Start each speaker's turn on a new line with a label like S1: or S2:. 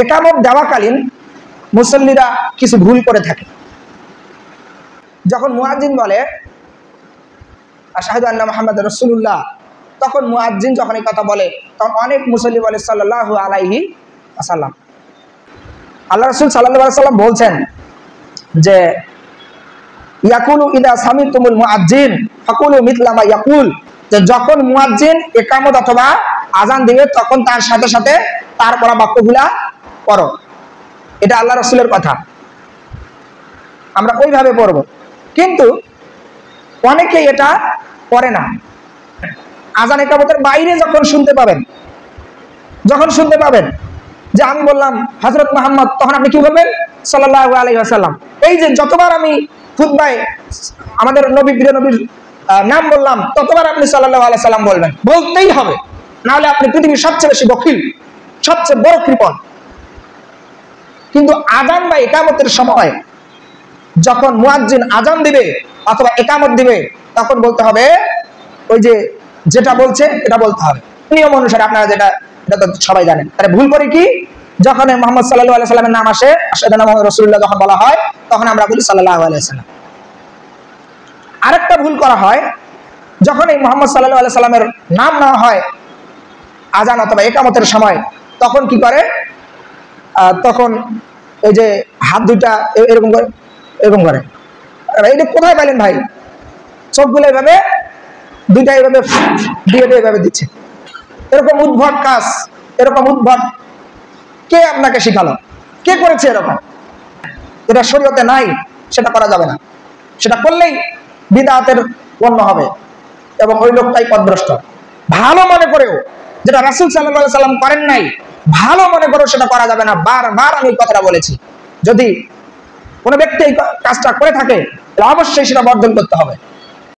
S1: ইকামত দেওয়াকালীন মুসল্লিরা কিছু ভুল করে থাকে। যখন মুয়াজ্জিন বলে আশহাদু আন্না মুহাম্মাদুর রাসূলুল্লাহ, তখন মুয়াজ্জিন যখন এই কথা বলে তখন অনেক মুসল্লি বলে সাল্লাল্লাহু আলাইহি ওয়াসাল্লাম। আল্লাহ রাসূল সাল্লাল্লাহু আলাইহি ওয়াসাল্লাম বলছেন যে ইয়াকুলু ইদা সামিতুমুল মুয়াজ্জিন ফাকুলু মিথলা মা ইয়াকুল, যে যখন মুয়াজ্জিন ইকামত অথবা আযান দিবে তখন তার সাথে সাথে তার বলা বাক্যগুলা পড়ো। এটা আল্লাহ রাসূলের কথা, আমরা ওইভাবে পড়ব। কিন্তু অনেকে এটা পড়ে না। আযান ইকামতের বাইরে যখন শুনতে পাবেন যে আমি বললাম হযরত মুহাম্মদ, তখন আপনি কি বলবেন? সাল্লাল্লাহু আলাইহি ওয়াসাল্লাম। এই যে যতবার আমি খুতবায় আমাদের নবী প্রিয় নবীর নাম বললাম ততবার আপনি সাল্লাল্লাহু আলাইহি ওয়াসাল্লাম বলবেন, বলতেই হবে, না হলে আপনি পৃথিবীর সবচেয়ে বেশি বখিল, সবচেয়ে বড় কৃপণ। কিন্তু আযান বা ইকামতের সময় যখন মুয়াজ্জিন আযান দিবে অথবা ইকামত দিবে তখন বলতে হবে ওই যে যেটা বলছে এটা বলতে হবে নিয়ম অনুসারে। আপনারা এটা তো সবাই জানেন। তাহলে ভুল করি কি? যখন মুহাম্মদ সাল্লাল্লাহু আলাইহি ওয়াসাল্লামের নাম আসে, আশহাদু আন্না মুহাম্মাদুর রাসূলুল্লাহ যখন বলা হয় তখন আমরা বলি সাল্লাল্লাহু আলাইহি ওয়াসাল্লাম। আরেকটা ভুল করা হয়, যখন এই মুহাম্মদ সাল্লাল্লাহু আলাইহি ওয়াসাল্লামের নাম না হয় আযান অথবা ইকামতের সময়, তখন কি করে? তখন এই যে হাত দুইটা এরকম করে। এইটা কোথায় পাইলেন ভাই? চোখগুলো এভাবে দুইটা এভাবে দিয়ে এভাবে দিচ্ছে। এরকম উদ্ভট কাজ, এরকম উদ্ভট কে আপনাকে শিখালো? কে করেছে এরকম? যেটা শরীয়তে নাই সেটা করা যাবে না। সেটা করলেই বিদআতের গণ্য হবে এবং ওই লোকটাই পথভ্রষ্ট। ভালো মনে করেও যেটা রাসূল সাল্লাল্লাহু আলাইহি সাল্লাম করেন নাই, ভালো মনে করেও সেটা করা যাবে না। বারবার আমি এই কথাটা বলেছি। যদি কোনো ব্যক্তি এই কাজটা করে থাকে তাহলে অবশ্যই সেটা বর্জন করতে হবে।